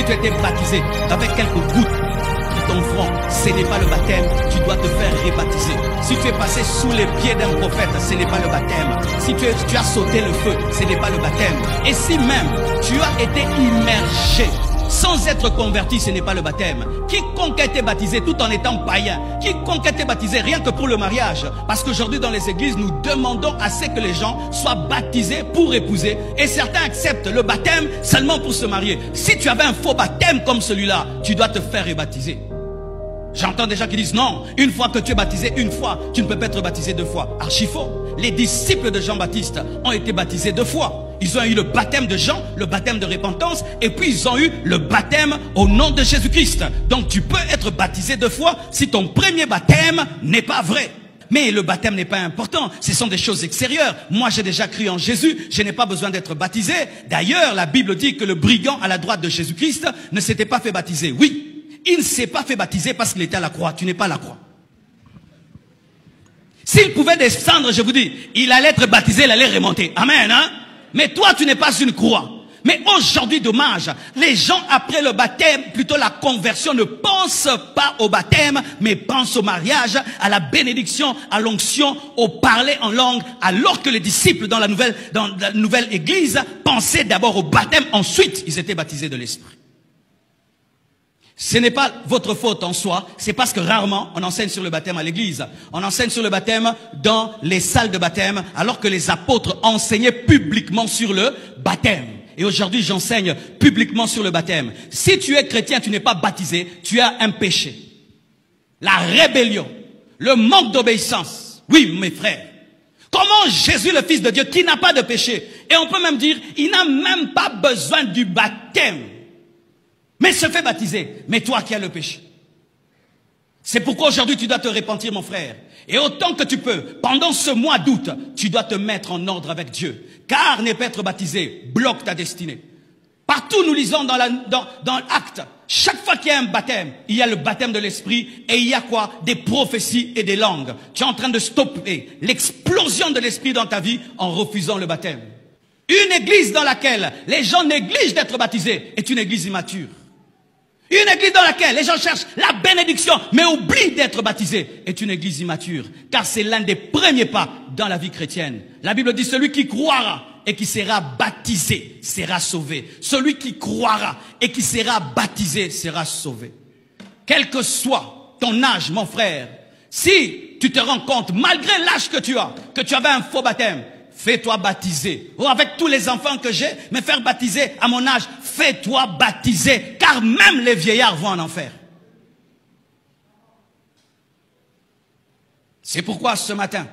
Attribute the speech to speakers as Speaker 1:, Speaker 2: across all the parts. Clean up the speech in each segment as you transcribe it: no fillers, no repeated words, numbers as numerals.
Speaker 1: Si tu as été baptisé avec quelques gouttes de ton front, ce n'est pas le baptême, tu dois te faire rebaptiser. Si tu es passé sous les pieds d'un prophète, ce n'est pas le baptême. Si tu as sauté le feu, ce n'est pas le baptême. Et si même tu as été immergé sans être converti, ce n'est pas le baptême. Quiconque a été baptisé tout en étant païen, quiconque a été baptisé rien que pour le mariage, parce qu'aujourd'hui dans les églises, nous demandons à ce que les gens soient baptisés pour épouser, et certains acceptent le baptême seulement pour se marier. Si tu avais un faux baptême comme celui-là, tu dois te faire rebaptiser. J'entends des gens qui disent non, une fois que tu es baptisé une fois, tu ne peux pas être baptisé deux fois. Archi faux. Les disciples de Jean-Baptiste ont été baptisés deux fois. Ils ont eu le baptême de Jean, le baptême de repentance, et puis ils ont eu le baptême au nom de Jésus-Christ. Donc tu peux être baptisé deux fois si ton premier baptême n'est pas vrai. Mais le baptême n'est pas important, ce sont des choses extérieures. Moi j'ai déjà cru en Jésus, je n'ai pas besoin d'être baptisé. D'ailleurs la Bible dit que le brigand à la droite de Jésus-Christ ne s'était pas fait baptiser. Oui, il ne s'est pas fait baptiser parce qu'il était à la croix, tu n'es pas à la croix. S'il pouvait descendre, je vous dis, il allait être baptisé, il allait remonter. Amen, hein? Mais toi, tu n'es pas une croix. Mais aujourd'hui, dommage, les gens après le baptême, plutôt la conversion, ne pensent pas au baptême, mais pensent au mariage, à la bénédiction, à l'onction, au parler en langue, alors que les disciples dans la nouvelle église pensaient d'abord au baptême, ensuite ils étaient baptisés de l'esprit. Ce n'est pas votre faute en soi, c'est parce que rarement on enseigne sur le baptême à l'église. On enseigne sur le baptême dans les salles de baptême, alors que les apôtres enseignaient publiquement sur le baptême. Et aujourd'hui, j'enseigne publiquement sur le baptême. Si tu es chrétien, tu n'es pas baptisé, tu as un péché. La rébellion, le manque d'obéissance. Oui, mes frères. Comment Jésus, le Fils de Dieu, qui n'a pas de péché, et on peut même dire, il n'a même pas besoin du baptême, mais se fait baptiser. Mais toi qui as le péché. C'est pourquoi aujourd'hui tu dois te repentir, mon frère. Et autant que tu peux, pendant ce mois d'août, tu dois te mettre en ordre avec Dieu. Car ne pas être baptisé bloque ta destinée. Partout nous lisons dans l'Acte, chaque fois qu'il y a un baptême, il y a le baptême de l'esprit et il y a quoi? Des prophéties et des langues. Tu es en train de stopper l'explosion de l'esprit dans ta vie en refusant le baptême. Une église dans laquelle les gens négligent d'être baptisés est une église immature. Une église dans laquelle les gens cherchent la bénédiction, mais oublient d'être baptisés, est une église immature. Car c'est l'un des premiers pas dans la vie chrétienne. La Bible dit, celui qui croira et qui sera baptisé sera sauvé. Celui qui croira et qui sera baptisé sera sauvé. Quel que soit ton âge, mon frère, si tu te rends compte, malgré l'âge que tu avais un faux baptême, fais-toi baptiser. Ou avec tous les enfants que j'ai, me faire baptiser à mon âge, fais-toi baptiser. Car même les vieillards vont en enfer. C'est pourquoi ce matin,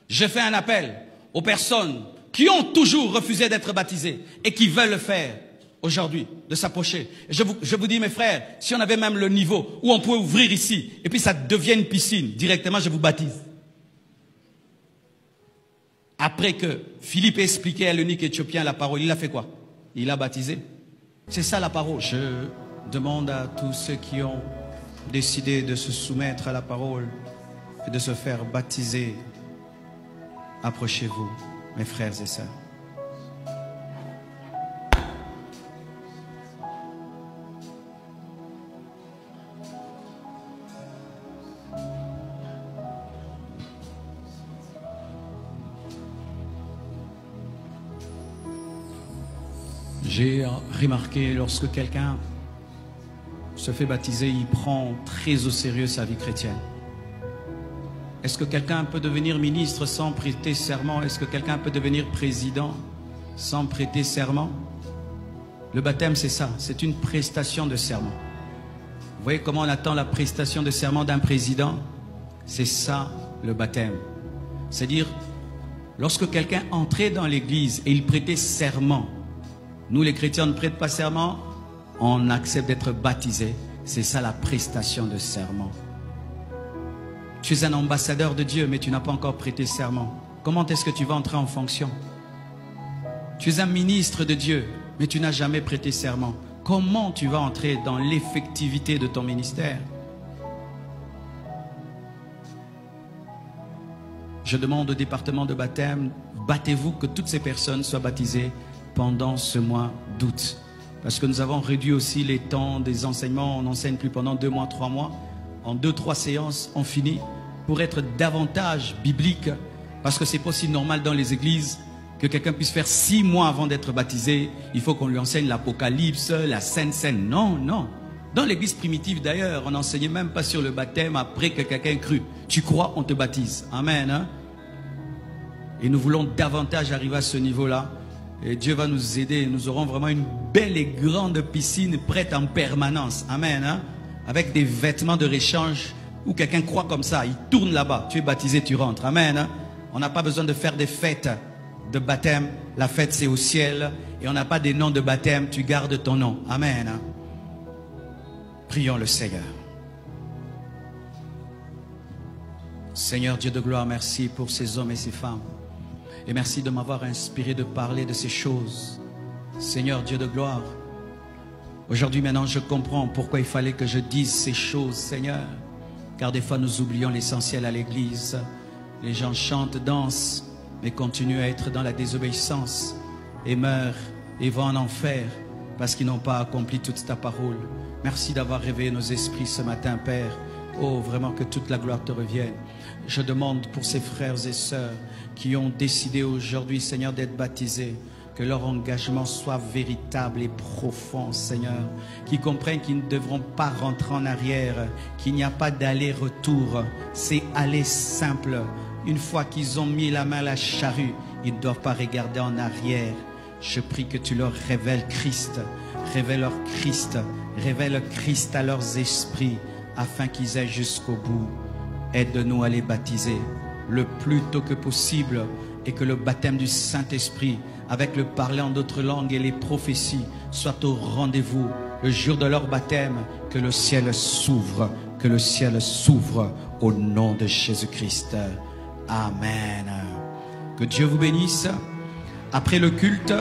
Speaker 1: je fais un appel aux personnes qui ont toujours refusé d'être baptisées et qui veulent le faire aujourd'hui, de s'approcher. Je vous dis, mes frères, si on avait même le niveau où on pouvait ouvrir ici et puis ça devient une piscine, directement je vous baptise. Après que Philippe ait expliqué à l'eunuque éthiopien la parole, il a fait quoi? Il a baptisé. C'est ça la parole. Je demande à tous ceux qui ont décidé de se soumettre à la parole et de se faire baptiser, approchez-vous, mes frères et sœurs. J'ai remarqué, lorsque quelqu'un se fait baptiser, il prend très au sérieux sa vie chrétienne. Est-ce que quelqu'un peut devenir ministre sans prêter serment? Est-ce que quelqu'un peut devenir président sans prêter serment? Le baptême, c'est ça, c'est une prestation de serment. Vous voyez comment on attend la prestation de serment d'un président? C'est ça le baptême. C'est-à-dire, lorsque quelqu'un entrait dans l'église et il prêtait serment, nous les chrétiens ne prêtent pas serment, on accepte d'être baptisé. C'est ça la prestation de serment. Tu es un ambassadeur de Dieu, mais tu n'as pas encore prêté serment. Comment est-ce que tu vas entrer en fonction? Tu es un ministre de Dieu, mais tu n'as jamais prêté serment. Comment tu vas entrer dans l'effectivité de ton ministère? Je demande au département de baptême, battez-vous que toutes ces personnes soient baptisées pendant ce mois d'août. parce que nous avons réduit aussi les temps des enseignements. On n'enseigne plus pendant 2 mois, 3 mois. En 2-3 séances, on finit pour être davantage biblique, parce que c'est pas aussi normal dans les églises que quelqu'un puisse faire 6 mois avant d'être baptisé. Il faut qu'on lui enseigne l'Apocalypse, la Sainte Seine. Non, non. Dans l'église primitive d'ailleurs, on n'enseignait même pas sur le baptême après que quelqu'un crut. Tu crois, on te baptise. Amen. Hein? Et nous voulons davantage arriver à ce niveau-là. Et Dieu va nous aider. Nous aurons vraiment une belle et grande piscine prête en permanence. Amen. Hein? Avec des vêtements de réchange où quelqu'un croit comme ça. Il tourne là-bas. Tu es baptisé, tu rentres. Amen. Hein? On n'a pas besoin de faire des fêtes de baptême. La fête, c'est au ciel. Et on n'a pas des noms de baptême. Tu gardes ton nom. Amen. Hein? Prions le Seigneur. Seigneur Dieu de gloire, merci pour ces hommes et ces femmes. Et merci de m'avoir inspiré de parler de ces choses. Seigneur Dieu de gloire, aujourd'hui maintenant je comprends pourquoi il fallait que je dise ces choses, Seigneur. Car des fois nous oublions l'essentiel à l'église. Les gens chantent, dansent, mais continuent à être dans la désobéissance et meurent et vont en enfer parce qu'ils n'ont pas accompli toute ta parole. Merci d'avoir réveillé nos esprits ce matin, Père. Oh, vraiment que toute la gloire te revienne. Je demande pour ces frères et sœurs qui ont décidé aujourd'hui, Seigneur, d'être baptisés, que leur engagement soit véritable et profond, Seigneur. Qu'ils comprennent qu'ils ne devront pas rentrer en arrière, qu'il n'y a pas d'aller-retour. C'est aller simple. Une fois qu'ils ont mis la main à la charrue, ils ne doivent pas regarder en arrière. Je prie que tu leur révèles Christ. Révèle-leur Christ. Révèle Christ à leurs esprits afin qu'ils aillent jusqu'au bout. Aide-nous à les baptiser le plus tôt que possible et que le baptême du Saint-Esprit avec le parler en d'autres langues et les prophéties soit au rendez-vous le jour de leur baptême. Que le ciel s'ouvre, que le ciel s'ouvre au nom de Jésus-Christ. Amen. Que Dieu vous bénisse. Après le culte,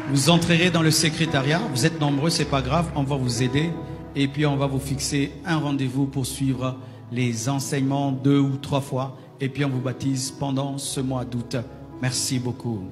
Speaker 1: vous entrerez dans le secrétariat. Vous êtes nombreux, c'est pas grave, on va vous aider. Et puis on va vous fixer un rendez-vous pour suivre les enseignements 2 ou 3 fois. Et puis on vous baptise pendant ce mois d'août. Merci beaucoup.